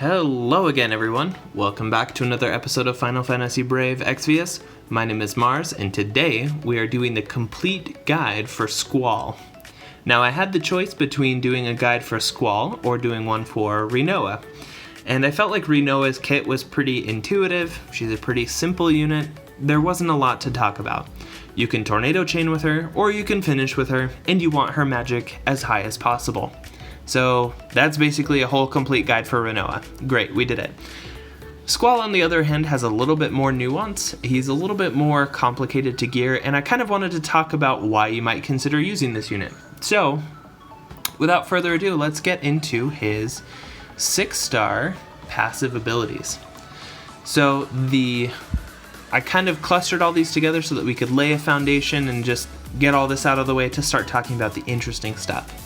Hello again, everyone. Welcome back to another episode of Final Fantasy Brave Exvius. My name is Mars, and today we are doing the complete guide for Squall. Now, I had the choice between doing a guide for Squall or doing one for Rinoa, and I felt like Rinoa's kit was pretty intuitive. She's a pretty simple unit. There wasn't a lot to talk about. You can tornado chain with her, or you can finish with her, and you want her magic as high as possible. So that's basically a whole complete guide for Rinoa. Great, we did it. Squall, on the other hand, has a little bit more nuance. He's a little bit more complicated to gear, and I kind of wanted to talk about why you might consider using this unit. So, without further ado, let's get into his 6-star passive abilities. So I kind of clustered all these together so that we could lay a foundation and just get all this out of the way to start talking about the interesting stuff.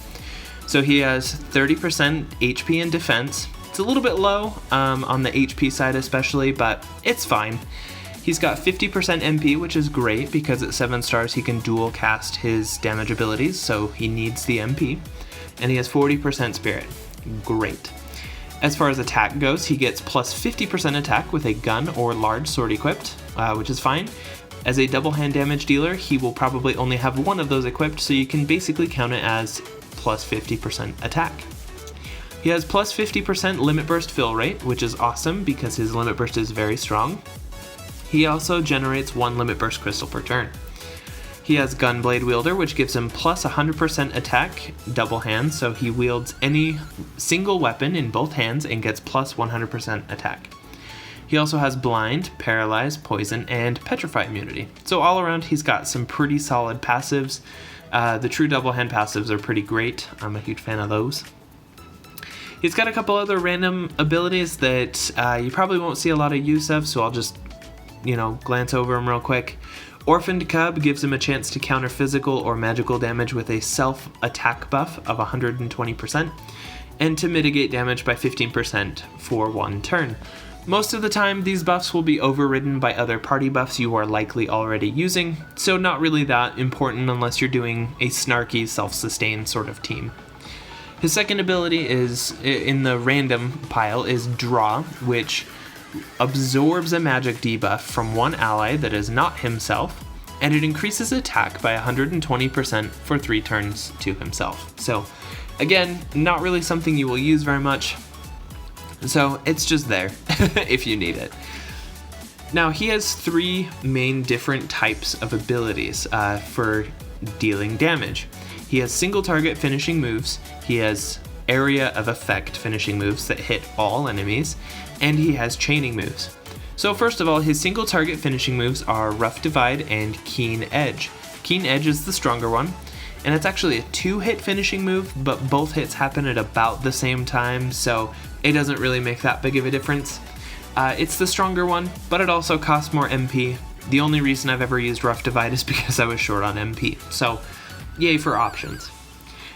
So he has 30% HP and defense. It's a little bit low on the HP side especially, but it's fine. He's got 50% MP, which is great because at 7 stars he can dual cast his damage abilities, so he needs the MP. And he has 40% spirit. Great. As far as attack goes, he gets plus 50% attack with a gun or large sword equipped, which is fine. As a double hand damage dealer, he will probably only have one of those equipped, so you can basically count it as plus 50% attack. He has plus 50% limit burst fill rate, which is awesome because his limit burst is very strong. He also generates 1 limit burst crystal per turn. He has Gunblade Wielder, which gives him plus 100% attack, double hand, so he wields any single weapon in both hands and gets plus 100% attack. He also has Blind, Paralyze, Poison, and Petrify immunity. So all around he's got some pretty solid passives. The true double hand passives are pretty great. I'm a huge fan of those. He's got a couple other random abilities that you probably won't see a lot of use of, so I'll just, glance over them real quick. Orphaned Cub gives him a chance to counter physical or magical damage with a self-attack buff of 120%, and to mitigate damage by 15% for 1 turn. Most of the time, these buffs will be overridden by other party buffs you are likely already using, so not really that important unless you're doing a snarky, self-sustain sort of team. His second ability is, in the random pile, is Draw, which absorbs a magic debuff from one ally that is not himself, and it increases attack by 120% for 3 turns to himself. So, again, not really something you will use very much. So it's just there if you need it. Now he has 3 main different types of abilities for dealing damage. He has single target finishing moves, he has area of effect finishing moves that hit all enemies, and he has chaining moves. So first of all, his single target finishing moves are Rough Divide and Keen Edge. Keen Edge is the stronger one, and it's actually a 2-hit finishing move, but both hits happen at about the same time, so it doesn't really make that big of a difference. It's the stronger one, but it also costs more MP. The only reason I've ever used Rough Divide is because I was short on MP, so yay for options.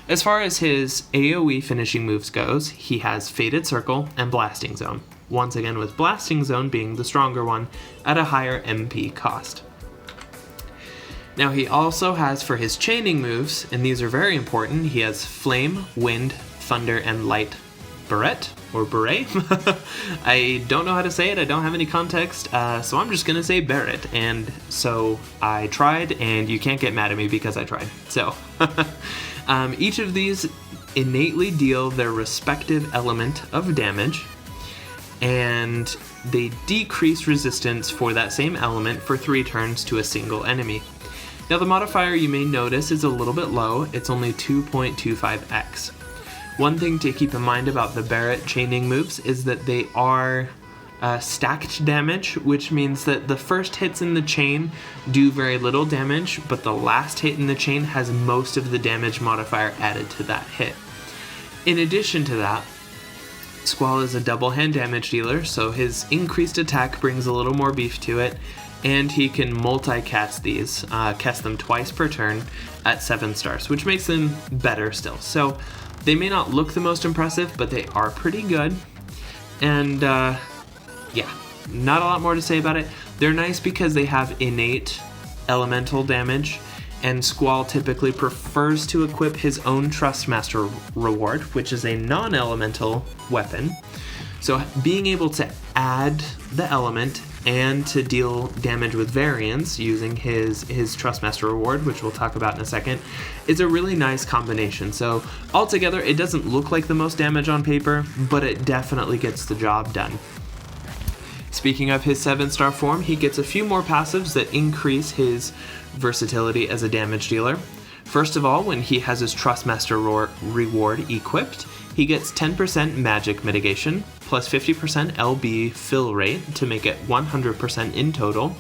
As far as his AoE finishing moves goes, he has Fated Circle and Blasting Zone. Once again with Blasting Zone being the stronger one at a higher MP cost. Now he also has for his chaining moves, and these are very important, he has Flame, Wind, Thunder, and Light Beret, or Beret. I don't know how to say it, I don't have any context, so I'm just gonna say Barret, and so I tried, and you can't get mad at me because I tried. So, each of these innately deal their respective element of damage, and they decrease resistance for that same element for 3 turns to a single enemy. Now the modifier you may notice is a little bit low, it's only 2.25x. One thing to keep in mind about the Barret chaining moves is that they are stacked damage, which means that the first hits in the chain do very little damage, but the last hit in the chain has most of the damage modifier added to that hit. In addition to that, Squall is a double hand damage dealer, so his increased attack brings a little more beef to it, and he can multi-cast these, cast them twice per turn at 7 stars, which makes them better still. So they may not look the most impressive, but they are pretty good. And yeah, not a lot more to say about it. They're nice because they have innate elemental damage, and Squall typically prefers to equip his own Trustmaster reward, which is a non-elemental weapon. So being able to add the element and to deal damage with variance using his Trustmaster reward, which we'll talk about in a second, is a really nice combination. So altogether, it doesn't look like the most damage on paper, but it definitely gets the job done. Speaking of his 7-star form, he gets a few more passives that increase his versatility as a damage dealer. First of all, when he has his Trustmaster reward equipped, he gets 10% magic mitigation, plus 50% LB fill rate to make it 100% in total,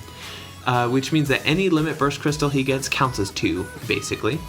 which means that any limit burst crystal he gets counts as 2, basically.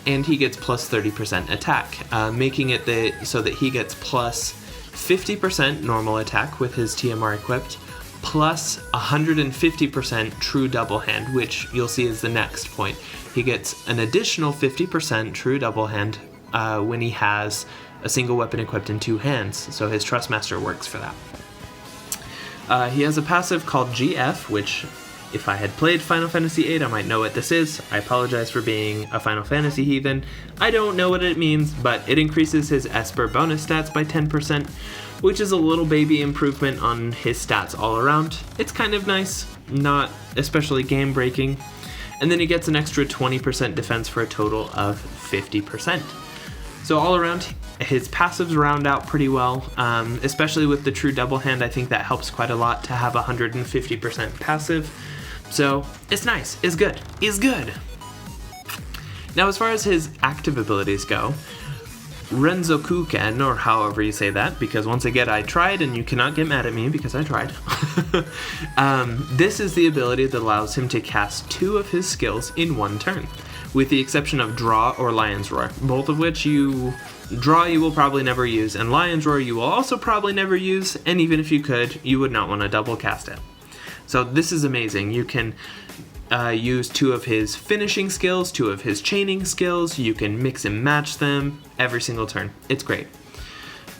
And he gets plus 30% attack, making it so that he gets plus 50% normal attack with his TMR equipped, plus 150% true double hand, which you'll see is the next point. He gets an additional 50% true double hand when he has a single weapon equipped in 2 hands, so his Trustmaster works for that. He has a passive called GF, which if I had played Final Fantasy VIII, I might know what this is. I apologize for being a Final Fantasy heathen. I don't know what it means, but it increases his Esper bonus stats by 10%, which is a little baby improvement on his stats all around. It's kind of nice, not especially game-breaking. And then he gets an extra 20% defense for a total of 50%. So all around, his passives round out pretty well, especially with the true double hand. I think that helps quite a lot to have 150% passive. So it's nice, it's good, it's good. Now as far as his active abilities go, Renzokuken, or however you say that, because once again I tried and you cannot get mad at me because I tried. This is the ability that allows him to cast 2 of his skills in 1 turn, with the exception of Draw or Lion's Roar, both of which Draw you will probably never use, and Lion's Roar you will also probably never use, and even if you could, you would not want to double cast it. So this is amazing. You can use 2 of his finishing skills, 2 of his chaining skills, you can mix and match them every single turn. It's great.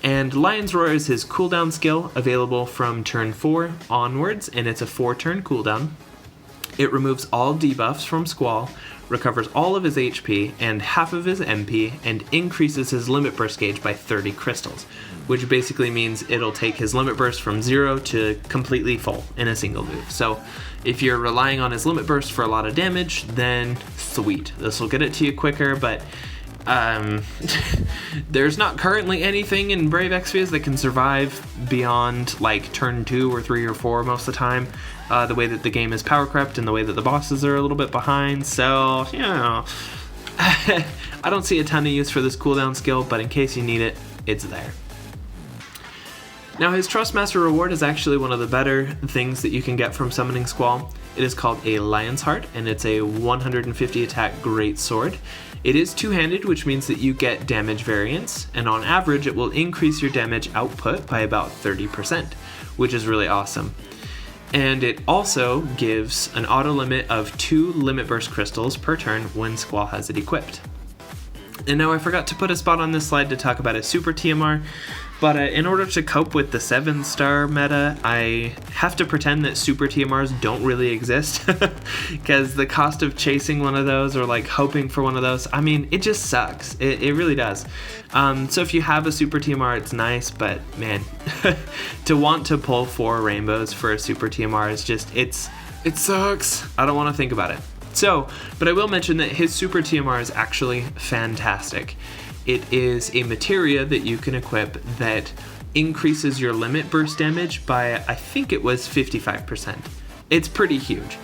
And Lion's Roar is his cooldown skill, available from turn 4 onwards, and it's a 4-turn cooldown. It removes all debuffs from Squall, recovers all of his HP and half of his MP, and increases his limit burst gauge by 30 crystals, which basically means it'll take his limit burst from 0 to completely full in a single move. So if you're relying on his limit burst for a lot of damage, then sweet. This will get it to you quicker, but there's not currently anything in Brave Exvius that can survive beyond like turn 2 or 3 or 4 most of the time. The way that the game is power crept and the way that the bosses are a little bit behind, so you know, I don't see a ton of use for this cooldown skill, but in case you need it, it's there. Now his Trustmaster reward is actually one of the better things that you can get from summoning Squall. It is called a Lion's Heart, and it's a 150 attack great sword. It is two-handed, which means that you get damage variance, and on average it will increase your damage output by about 30%, which is really awesome. And it also gives an auto limit of 2 limit burst crystals per turn when Squall has it equipped. And now I forgot to put a spot on this slide to talk about his super TMR, but in order to cope with the 7-star meta, I have to pretend that super TMRs don't really exist, because the cost of chasing one of those or like hoping for one of those, I mean, it just sucks. It really does. So if you have a super TMR, it's nice, but man, to want to pull 4 rainbows for a super TMR is just, it sucks. I don't want to think about it. So, but I will mention that his super TMR is actually fantastic. It is a materia that you can equip that increases your limit burst damage by, I think it was 55%. It's pretty huge.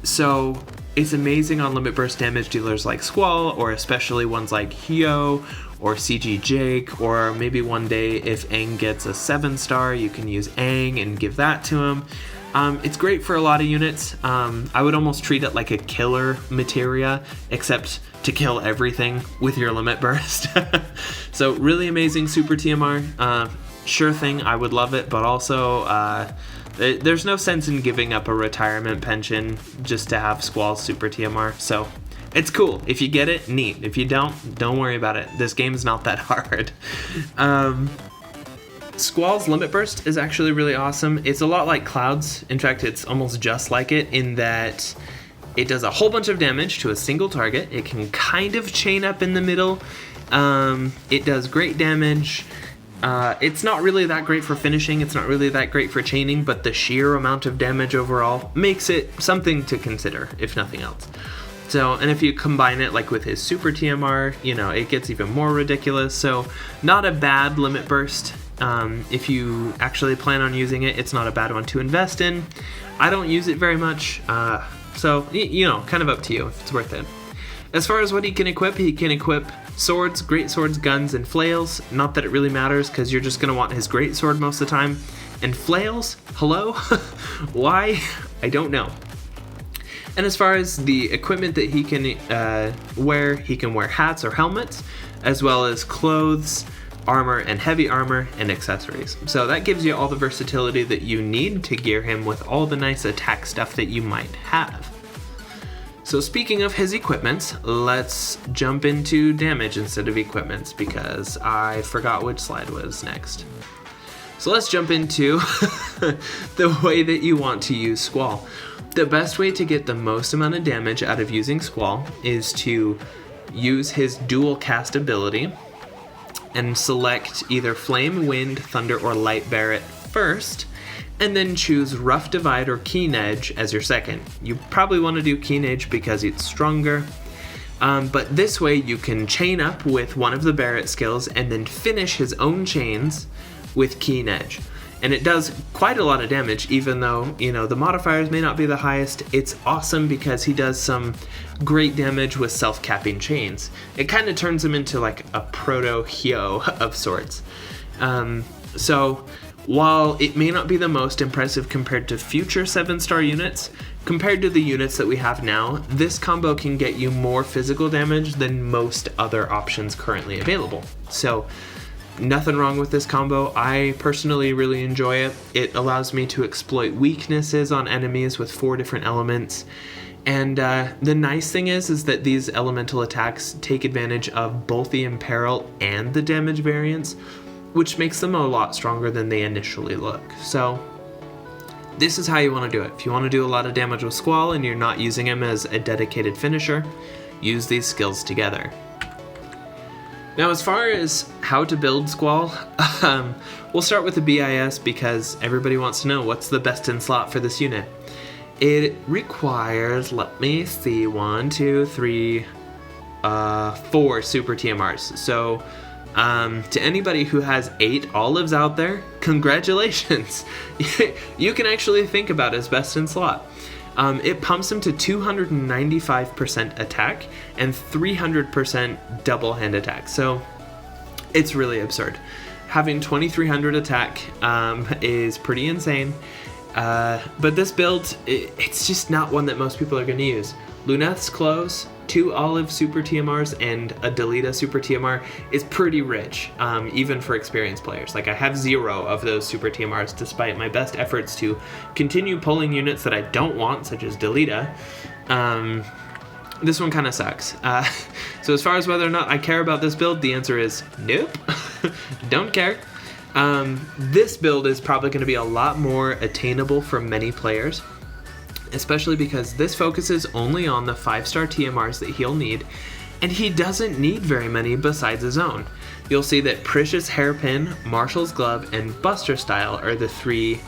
So it's amazing on limit burst damage dealers like Squall, or especially ones like Hyo or CG Jake, or maybe one day if Aang gets a 7-star, you can use Aang and give that to him. It's great for a lot of units. I would almost treat it like a killer materia, except to kill everything with your limit burst. So really amazing super TMR. Sure thing, I would love it, but also there's no sense in giving up a retirement pension just to have Squall's super TMR. So it's cool. If you get it, neat. If you don't worry about it. This game is not that hard. Squall's limit burst is actually really awesome. It's a lot like Cloud's. In fact, it's almost just like it in that it does a whole bunch of damage to a single target. It can kind of chain up in the middle. It does great damage. It's not really that great for finishing, it's not really that great for chaining, but the sheer amount of damage overall makes it something to consider, if nothing else. So, and if you combine it like with his super TMR, you know, it gets even more ridiculous. So, not a bad limit burst. If you actually plan on using it, it's not a bad one to invest in. I don't use it very much, so, you know, kind of up to you if it's worth it. As far as what he can equip swords, great swords, guns, and flails. Not that it really matters, because you're just going to want his great sword most of the time. And flails? Hello? Why? I don't know. And as far as the equipment that he can wear, he can wear hats or helmets, as well as clothes, armor, and heavy armor, and accessories. So that gives you all the versatility that you need to gear him with all the nice attack stuff that you might have. So speaking of his equipments, let's jump into damage instead of equipments, because I forgot which slide was next. So let's jump into the way that you want to use Squall. The best way to get the most amount of damage out of using Squall is to use his dual cast ability and select either Flame, Wind, Thunder, or Light Barret first, and then choose Rough Divide or Keen Edge as your second. You probably want to do Keen Edge because it's stronger, but this way you can chain up with one of the Barret skills and then finish his own chains with Keen Edge. And it does quite a lot of damage, even though, you know, the modifiers may not be the highest. It's awesome because he does some great damage with self-capping chains. It kind of turns him into like a proto-Hyo of sorts. So while it may not be the most impressive compared to future 7-star units, compared to the units that we have now, this combo can get you more physical damage than most other options currently available. So nothing wrong with this combo. I personally really enjoy it. It allows me to exploit weaknesses on enemies with 4 different elements. And the nice thing is that these elemental attacks take advantage of both the Imperil and the damage variance, which makes them a lot stronger than they initially look. So this is how you want to do it. If you want to do a lot of damage with Squall and you're not using him as a dedicated finisher, use these skills together. Now, as far as how to build Squall, we'll start with the BIS because everybody wants to know what's the best in slot for this unit. It requires, let me see, 4 super TMRs. So to anybody who has 8 olives out there, congratulations. You can actually think about it as best in slot. It pumps him to 295% attack and 300% double hand attack. So it's really absurd. Having 2300 attack is pretty insane. But this build, it's just not one that most people are going to use. Luneth's Clothes, 2 Olive Super TMRs, and a Delita Super TMR is pretty rich, even for experienced players. Like, I have 0 of those Super TMRs, despite my best efforts to continue pulling units that I don't want, such as Delita. This one kind of sucks. So as far as whether or not I care about this build, the answer is nope. Don't care. This build is probably going to be a lot more attainable for many players, especially because this focuses only on the 5-star TMRs that he'll need, and he doesn't need very many besides his own. You'll see that Precious Hairpin, Marshall's Glove, and Buster Style are the 3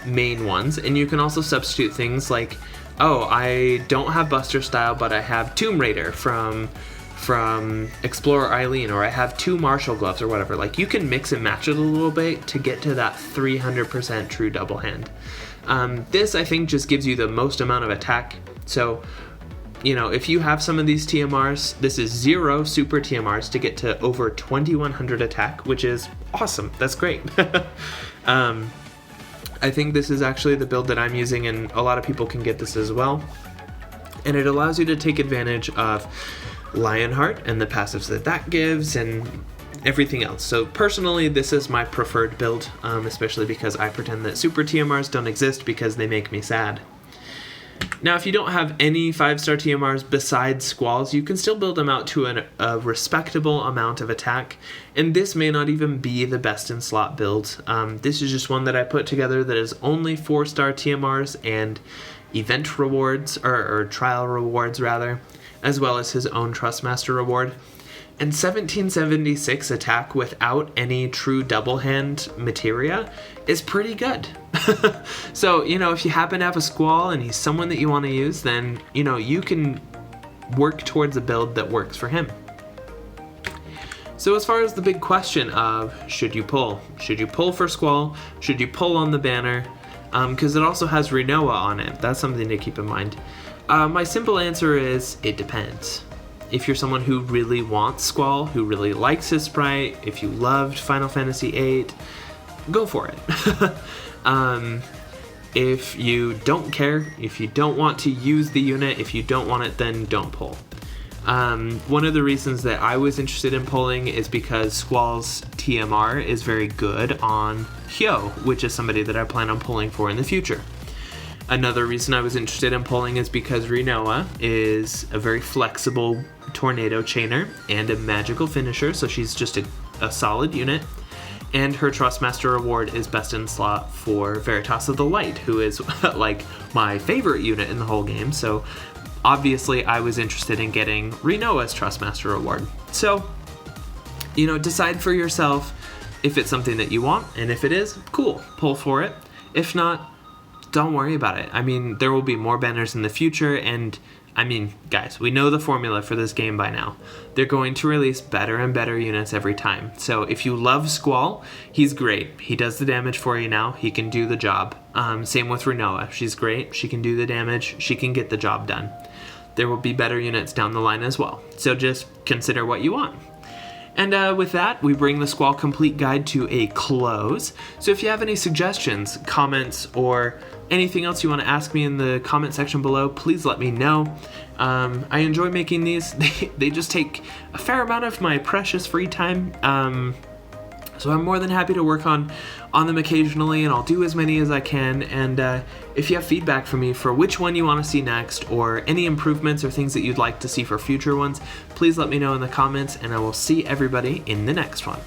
main ones, and you can also substitute things like, oh, I don't have Buster Style, but I have Tomb Raider from Explorer Eileen, or I have 2 Marshall Gloves or whatever. Like, you can mix and match it a little bit to get to that 300% true double hand. This, I think, just gives you the most amount of attack. So, you know, if you have some of these TMRs, this is 0 super TMRs to get to over 2100 attack, which is awesome. That's great. I think this is actually the build that I'm using, and a lot of people can get this as well. And it allows you to take advantage of Lionheart and the passives that gives and everything else. So personally, this is my preferred build, especially because I pretend that super TMRs don't exist because they make me sad. Now, if you don't have any 5-star TMRs besides Squalls, you can still build them out to a respectable amount of attack, and this may not even be the best in slot build. This is just one that I put together that is only 4-star TMRs and event rewards, or trial rewards rather, as well as his own Trustmaster reward. And 1776 attack without any true double hand materia is pretty good. So, if you happen to have a Squall and he's someone that you want to use, then, you can work towards a build that works for him. So as far as the big question of should you pull? Should you pull for Squall? Should you pull on the banner? Because it also has Rinoa on it. That's something to keep in mind. My simple answer is it depends. If you're someone who really wants Squall, who really likes his sprite, if you loved Final Fantasy VIII, go for it. If you don't care, if you don't want to use the unit, if you don't want it, then don't pull. One of the reasons that I was interested in pulling is because Squall's TMR is very good on Hyo, which is somebody that I plan on pulling for in the future. Another reason I was interested in pulling is because Rinoa is a very flexible tornado chainer and a magical finisher, so she's just a solid unit. And her Trustmaster award is best in slot for Veritas of the Light, who is like my favorite unit in the whole game. So obviously I was interested in getting Rinoa's Trustmaster award. So, decide for yourself if it's something that you want, and if it is, cool, pull for it. If not, don't worry about it. I mean, there will be more banners in the future, and guys, we know the formula for this game by now. They're going to release better and better units every time. So if you love Squall, he's great. He does the damage for you now. He can do the job. Same with Rinoa. She's great. She can do the damage. She can get the job done. There will be better units down the line as well. So just consider what you want. And with that, we bring the Squall Complete Guide to a close. So if you have any suggestions, comments, or anything else you want to ask me in the comment section below, please let me know. I enjoy making these. They just take a fair amount of my precious free time. So I'm more than happy to work on them occasionally, and I'll do as many as I can. And if you have feedback for me for which one you want to see next, or any improvements or things that you'd like to see for future ones, please let me know in the comments, and I will see everybody in the next one.